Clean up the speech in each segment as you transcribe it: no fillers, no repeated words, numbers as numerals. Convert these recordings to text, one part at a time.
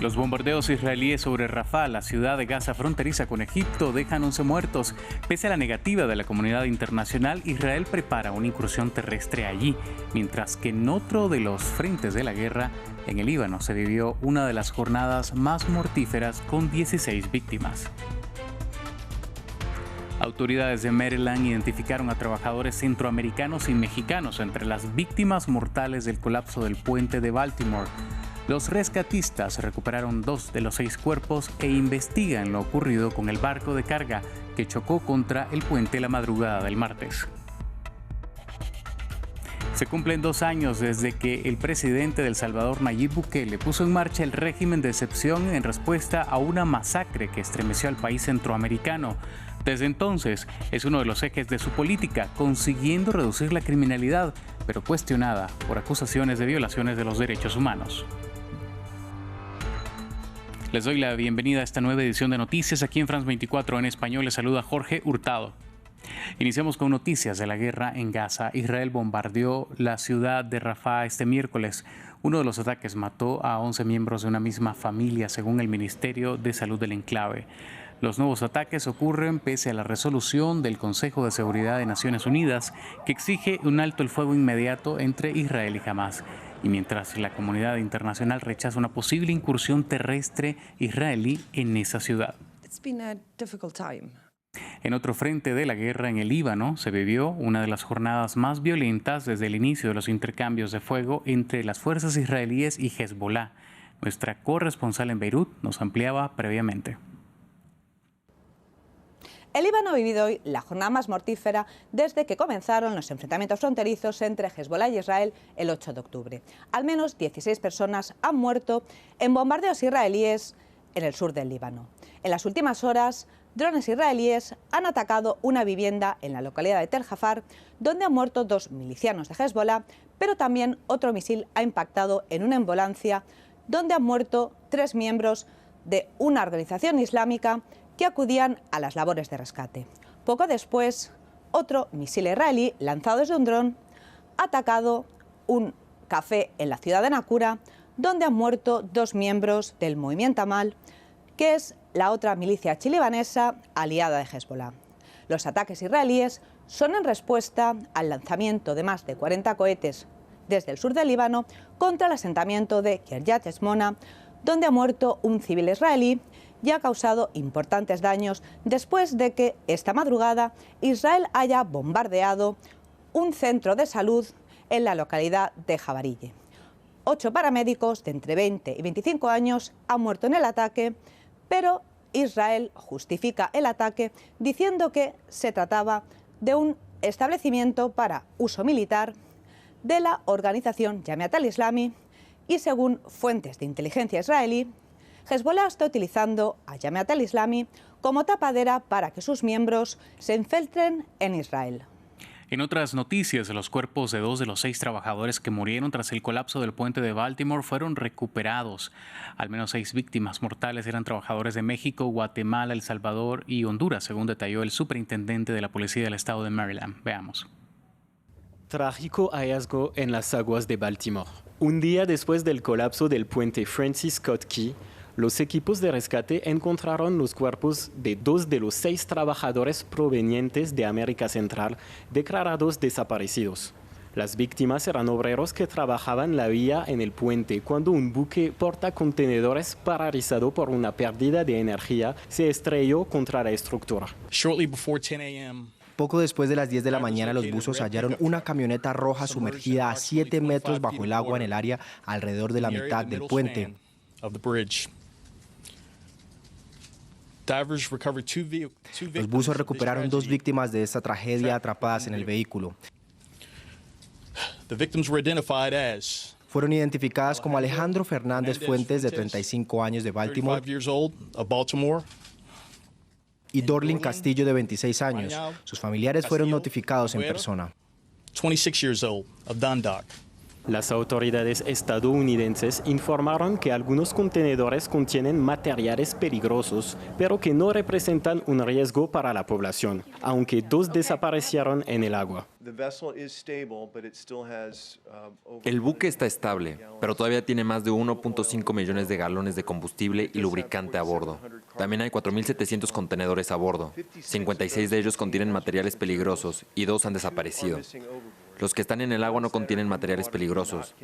Los bombardeos israelíes sobre Rafah, la ciudad de Gaza fronteriza con Egipto, dejan 11 muertos. Pese a la negativa de la comunidad internacional, Israel prepara una incursión terrestre allí, mientras que en otro de los frentes de la guerra, en el Líbano, se vivió una de las jornadas más mortíferas con 16 víctimas. Autoridades de Maryland identificaron a trabajadores centroamericanos y mexicanos entre las víctimas mortales del colapso del puente de Baltimore. Los rescatistas recuperaron 2 de los 6 cuerpos e investigan lo ocurrido con el barco de carga que chocó contra el puente la madrugada del martes. Se cumplen 2 años desde que el presidente de El Salvador, Nayib Bukele, puso en marcha el régimen de excepción en respuesta a una masacre que estremeció al país centroamericano. Desde entonces, es uno de los ejes de su política, consiguiendo reducir la criminalidad, pero cuestionada por acusaciones de violaciones de los derechos humanos. Les doy la bienvenida a esta nueva edición de Noticias aquí en France 24 en español. Les saluda Jorge Hurtado. Iniciamos con noticias de la guerra en Gaza. Israel bombardeó la ciudad de Rafah este miércoles. Uno de los ataques mató a 11 miembros de una misma familia, según el Ministerio de Salud del enclave. Los nuevos ataques ocurren pese a la resolución del Consejo de Seguridad de Naciones Unidas que exige un alto el fuego inmediato entre Israel y Hamás. Y mientras la comunidad internacional rechaza una posible incursión terrestre israelí en esa ciudad. En otro frente de la guerra en el Líbano se vivió una de las jornadas más violentas desde el inicio de los intercambios de fuego entre las fuerzas israelíes y Hezbollah. Nuestra corresponsal en Beirut nos ampliaba previamente. El Líbano ha vivido hoy la jornada más mortífera desde que comenzaron los enfrentamientos fronterizos entre Hezbollah y Israel el 8 de octubre. Al menos 16 personas han muerto en bombardeos israelíes en el sur del Líbano. En las últimas horas, drones israelíes han atacado una vivienda en la localidad de Tel Jafar, donde han muerto 2 milicianos de Hezbollah, pero también otro misil ha impactado en una ambulancia donde han muerto 3 miembros de una organización islámica que acudían a las labores de rescate. Poco después, otro misil israelí lanzado desde un dron ha atacado un café en la ciudad de Naqoura, donde han muerto 2 miembros del movimiento Amal, que es la otra milicia chilibanesa aliada de Hezbollah. Los ataques israelíes son en respuesta al lanzamiento de más de 40 cohetes desde el sur del Líbano contra el asentamiento de Kiryat Shmona, donde ha muerto un civil israelí y ha causado importantes daños después de que esta madrugada Israel haya bombardeado un centro de salud en la localidad de Jabarille. 8 paramédicos de entre 20 y 25 años han muerto en el ataque, pero Israel justifica el ataque diciendo que se trataba de un establecimiento para uso militar de la organización Jamiat al-Islami y, según fuentes de inteligencia israelí, Hezbollah está utilizando a Jamiat al-Islami como tapadera para que sus miembros se infiltren en Israel. En otras noticias, los cuerpos de 2 de los 6 trabajadores que murieron tras el colapso del puente de Baltimore fueron recuperados. Al menos 6 víctimas mortales eran trabajadores de México, Guatemala, El Salvador y Honduras, según detalló el superintendente de la Policía del Estado de Maryland. Veamos. Trágico hallazgo en las aguas de Baltimore. Un día después del colapso del puente Francis Scott Key, los equipos de rescate encontraron los cuerpos de 2 de los 6 trabajadores provenientes de América Central declarados desaparecidos. Las víctimas eran obreros que trabajaban la vía en el puente cuando un buque portacontenedores paralizado por una pérdida de energía se estrelló contra la estructura. Poco después de las 10 de la mañana, los buzos hallaron una camioneta roja sumergida a 7 metros bajo el agua en el área alrededor de la mitad del puente. Los buzos recuperaron 2 víctimas de esta tragedia atrapadas en el vehículo. Fueron identificadas como Alejandro Fernández Fuentes, de 35 años, de Baltimore, y Dorlin Castillo, de 26 años. Sus familiares fueron notificados en persona. Las autoridades estadounidenses informaron que algunos contenedores contienen materiales peligrosos, pero que no representan un riesgo para la población, aunque 2 desaparecieron en el agua. El buque está estable, pero todavía tiene más de 1.5 millones de galones de combustible y lubricante a bordo. También hay 4.700 contenedores a bordo. 56 de ellos contienen materiales peligrosos y 2 han desaparecido. Los que están en el agua no contienen materiales peligrosos.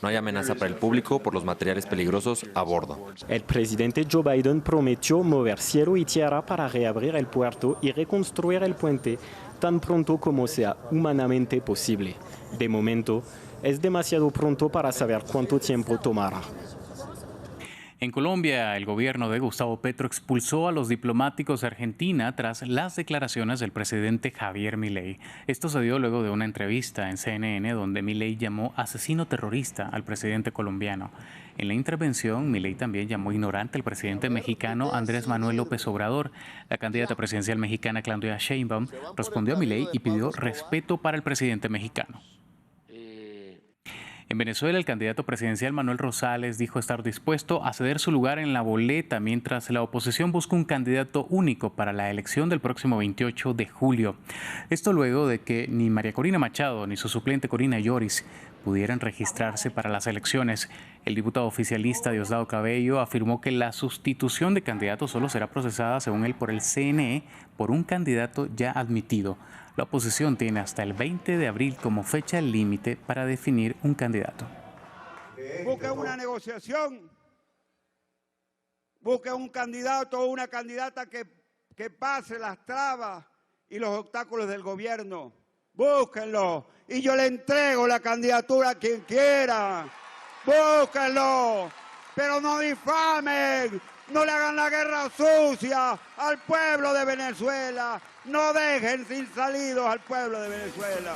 No hay amenaza para el público por los materiales peligrosos a bordo. El presidente Joe Biden prometió mover cielo y tierra para reabrir el puerto y reconstruir el puente tan pronto como sea humanamente posible. De momento, es demasiado pronto para saber cuánto tiempo tomará. En Colombia, el gobierno de Gustavo Petro expulsó a los diplomáticos de Argentina tras las declaraciones del presidente Javier Milei. Esto se dio luego de una entrevista en CNN donde Milei llamó asesino terrorista al presidente colombiano. En la intervención, Milei también llamó ignorante al presidente mexicano Andrés Manuel López Obrador. La candidata presidencial mexicana Claudia Sheinbaum respondió a Milei y pidió respeto para el presidente mexicano. En Venezuela, el candidato presidencial Manuel Rosales dijo estar dispuesto a ceder su lugar en la boleta mientras la oposición busca un candidato único para la elección del próximo 28 de julio. Esto luego de que ni María Corina Machado ni su suplente Corina Lloris pudieran registrarse para las elecciones. El diputado oficialista Diosdado Cabello afirmó que la sustitución de candidatos solo será procesada, según él, por el CNE por un candidato ya admitido. La oposición tiene hasta el 20 de abril como fecha límite para definir un candidato. Busque una negociación, busque un candidato o una candidata que pase las trabas y los obstáculos del gobierno. Búsquenlo y yo le entrego la candidatura a quien quiera. Búsquenlo, pero no difamen, no le hagan la guerra sucia al pueblo de Venezuela. No dejen sin salidos al pueblo de Venezuela.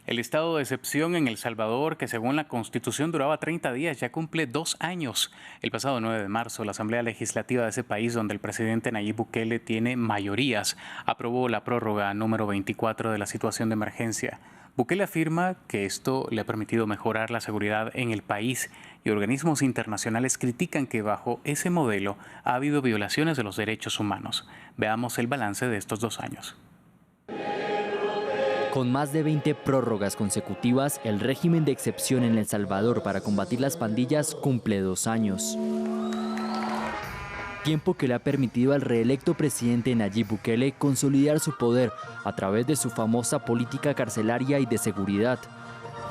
El estado de excepción en El Salvador, que según la Constitución duraba 30 días, ya cumple 2 años. El pasado 9 de marzo, la Asamblea Legislativa de ese país, donde el presidente Nayib Bukele tiene mayorías, aprobó la prórroga número 24 de la situación de emergencia. Bukele afirma que esto le ha permitido mejorar la seguridad en el país y organismos internacionales critican que bajo ese modelo ha habido violaciones de los derechos humanos. Veamos el balance de estos 2 años. Con más de 20 prórrogas consecutivas, el régimen de excepción en El Salvador para combatir las pandillas cumple 2 años. Tiempo que le ha permitido al reelecto presidente Nayib Bukele consolidar su poder a través de su famosa política carcelaria y de seguridad.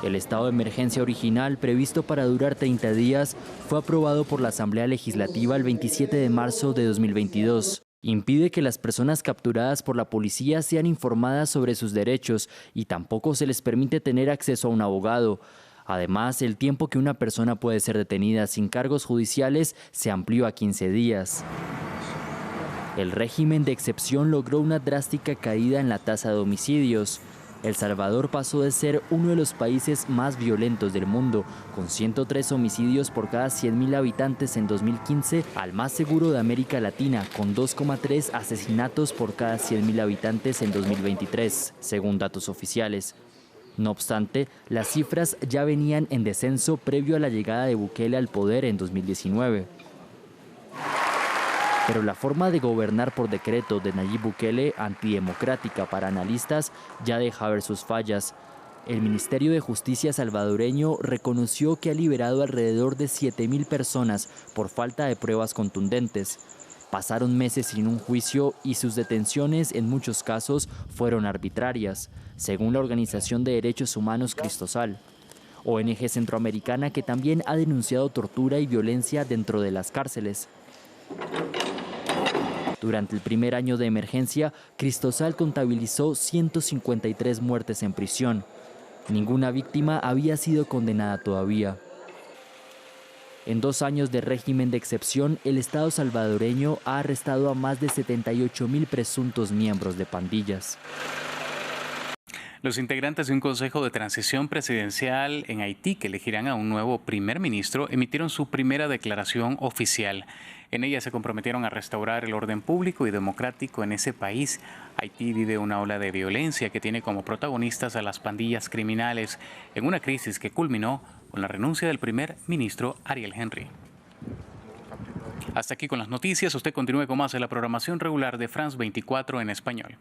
El estado de emergencia original, previsto para durar 30 días, fue aprobado por la Asamblea Legislativa el 27 de marzo de 2022. Impide que las personas capturadas por la policía sean informadas sobre sus derechos y tampoco se les permite tener acceso a un abogado. Además, el tiempo que una persona puede ser detenida sin cargos judiciales se amplió a 15 días. El régimen de excepción logró una drástica caída en la tasa de homicidios. El Salvador pasó de ser uno de los países más violentos del mundo, con 103 homicidios por cada 100.000 habitantes en 2015, al más seguro de América Latina, con 2,3 asesinatos por cada 100.000 habitantes en 2023, según datos oficiales. No obstante, las cifras ya venían en descenso previo a la llegada de Bukele al poder en 2019. Pero la forma de gobernar por decreto de Nayib Bukele, antidemocrática para analistas, ya deja ver sus fallas. El Ministerio de Justicia salvadoreño reconoció que ha liberado alrededor de 7.000 personas por falta de pruebas contundentes. Pasaron meses sin un juicio y sus detenciones en muchos casos fueron arbitrarias, según la Organización de Derechos Humanos Cristosal, ONG centroamericana que también ha denunciado tortura y violencia dentro de las cárceles. Durante el primer año de emergencia, Cristosal contabilizó 153 muertes en prisión. Ninguna víctima había sido condenada todavía. En 2 años de régimen de excepción, el Estado salvadoreño ha arrestado a más de 78.000 presuntos miembros de pandillas. Los integrantes de un consejo de transición presidencial en Haití, que elegirán a un nuevo primer ministro, emitieron su primera declaración oficial. En ella se comprometieron a restaurar el orden público y democrático en ese país. Haití vive una ola de violencia que tiene como protagonistas a las pandillas criminales, en una crisis que culminó con la renuncia del primer ministro Ariel Henry. Hasta aquí con las noticias. Usted continúe con más de la programación regular de France 24 en español.